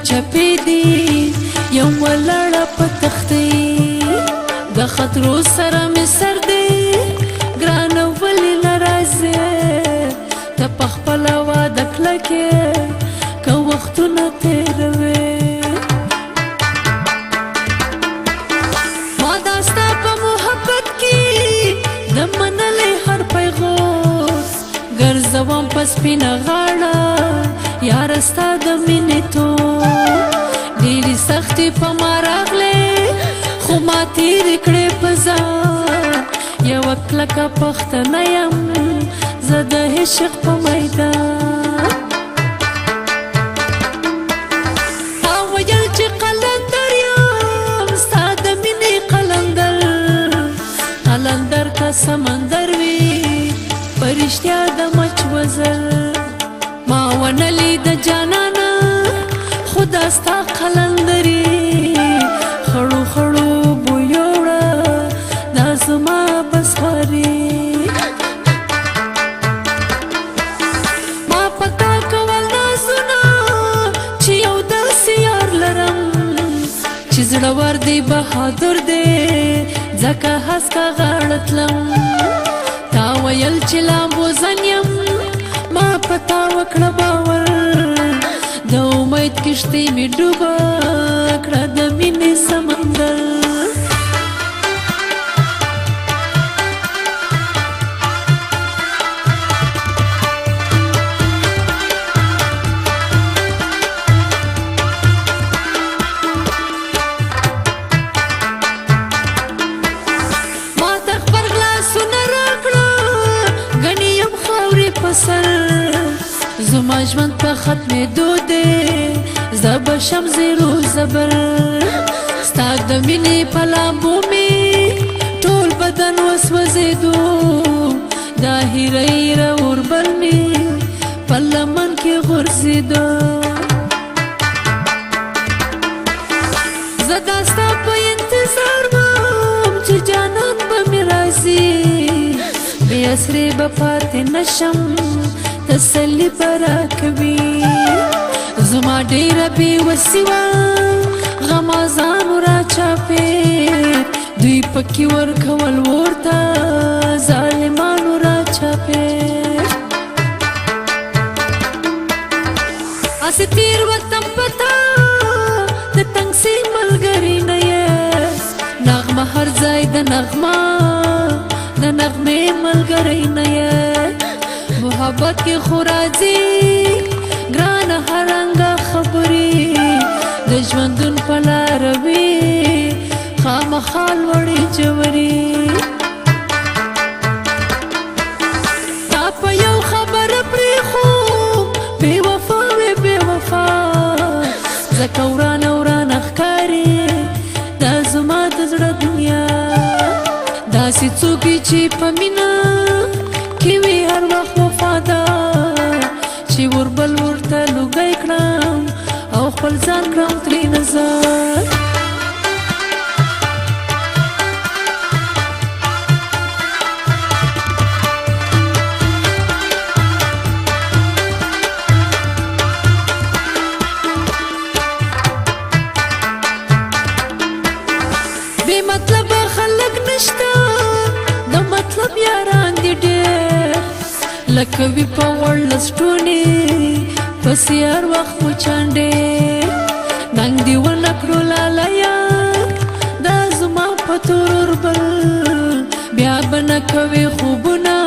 چپې دي یم ولاړه په تختې د خطرو سره مې سر دی ګرانه ولې نه راځې ته په خپله واده کلکې که وختونه تېروې ما دا ستا په محبت کې د منلې هر پیغور ګرځوم په سپینه غاړه یاره ستا د مینې تور ډېرې سختې په ما راغلې خو ما تېرې کړې په ځان یوه کلکه پښتنه یم زه د عشق په میدان تا ویل چې قلندر یم ستا د مینې قلندر که سمندر وي په رښتیا د مچ وزر ما ونه لید جانانه خو دا ستا قلندري خړو خړو بویوړه دا زما بسخري ما پتا کول نازونه چې یو داسې یار لرم چې زړور دی بهادر دی ځکه هسکه غاړه تلم تا ویل چې لامبوزن یم ما پتا وکړه باور د امید کښتۍ مې ډوبه کړه د مینې سمندر ما ته خپل غلاسونه راکړه ګنې یم خاورې په سر زما ژوند په ختمېدو دی زه به شم زیرو زبر ستا د مینې په لامبو مې ټول بدن وسوځېدو دا هیره هیره اوربل مې په لمن کې غورځېده زه دا ستا په انتظار وم چې جانان به مې راځي بې اسرې به پاتې نشم تسلی برا کوي زما ډېره بېوسي وه غمازانو راچاپې دوی پکې ورکول ورته ظالمانو راچاپې هسې تېروتم په تا د تنګسې ملګري نه یې نغمه هر ځای د نغمې ملګری نه یې محبت کې خو راځي ګرانه هرنګه خبرې د ژوندون په لاره وي خامخا لوړې جوړې تا په یو خبره پرېښود بې وفا وې بې وفا ځکه ورانه ښکاري دا زما د زړه دنیا داسې څوک چې په مینه کې وي هر وخت وفادار چې وربل ورته لوګی کړم او خپل ځان کړم ترې نظر بې مطلبه خلک نشته د مطلب یاران دي ډېر لکه وي په وړ لسټونې پسې هر وخت مچانډې ننګ دې ونه کړو لالیه دا زما په تور اوربل بیا به نه کوې خوبونه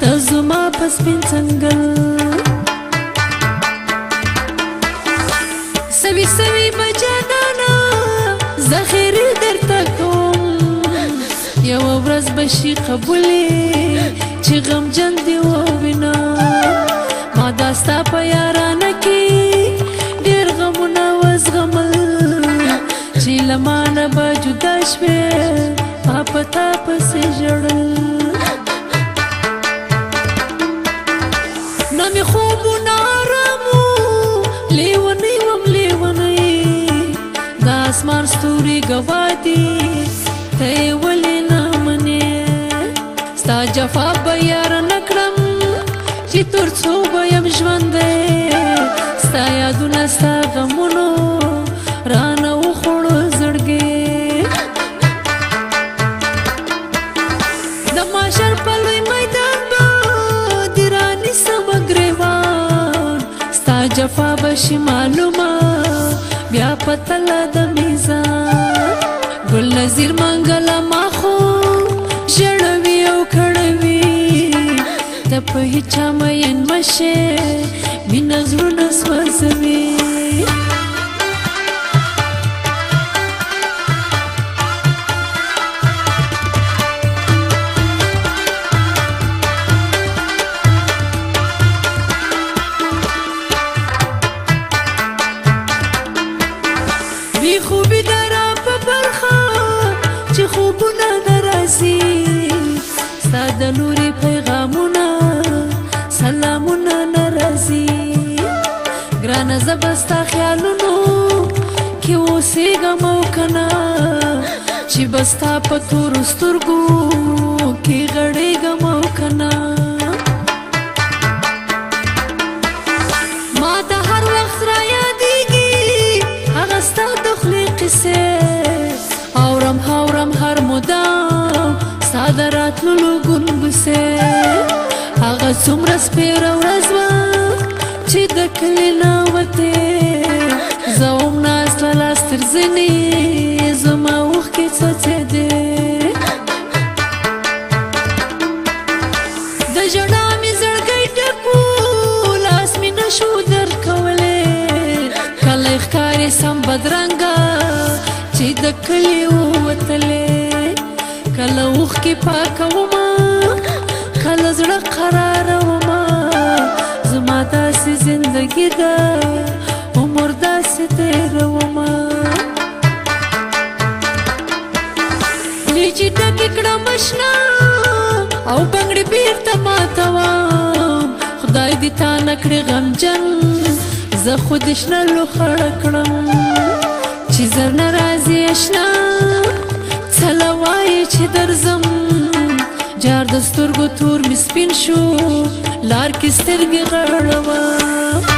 ته زما په سپین څنګل سوي سوي به جانانه ذخیرې درته کوم یوه ورځ به شي قبولې چې غمجن دې ووینه ما دا ستا په یارانه کې ډېر غمونه وزغمل چې له مانه به جدا شوې ما په تا پسې ژړل نه مې خوبونه آرام وو لیونی وم لیونی دا اسمان ستوري ګواه دي ته یې ولې نه منې ستا جفا به یاره نه کړم چې تر څو به یم ژوندی ستا یادونه ستا غمونو بشي معلومه بیا پتله د میزان ګل نظیر منګله ما خو ژړوي او کړوي ته په هیچا مین مشې مینه زړونه سوځوي بی خوبی درا په برخه چې خوبونه ناراضي ستا د لورې پیغامونه سلامونه ناراضي ګرانه زه به ستا خیالونو کې اوسېږم او که نه چې به ستا په تورو سترګو کې غړېږم او که نه ما ته هر وخت رایادېږي هغه ستا د خولې قصې اورم هر مدام ستا د راتللو ګونګسې هغه څومره سپېره ورځ وه چې د کلي نه وتې زه وم ناسته لاس تر زنې زما اوښکې څڅېدې د ژړا مې زړګی ډک و لاس مې نه شو درکولی کلی ښکارې سم بدرنګه چې د کلي ووتلې کله اوښکې پاکومه کله زړه قرارومه زما داسې زندګي ده عمر داسې تېرومه لیجې ډکې کړم اشنا او بنګړې بېرته ماتوم خدای دې تا نه کړې غمجن زه خو دې شنه لوخړه کړم چې زر نه راځي اشنا څله وایې چې درځم جار د سترګو تور مې سپین شو لار کې سترګې غړوم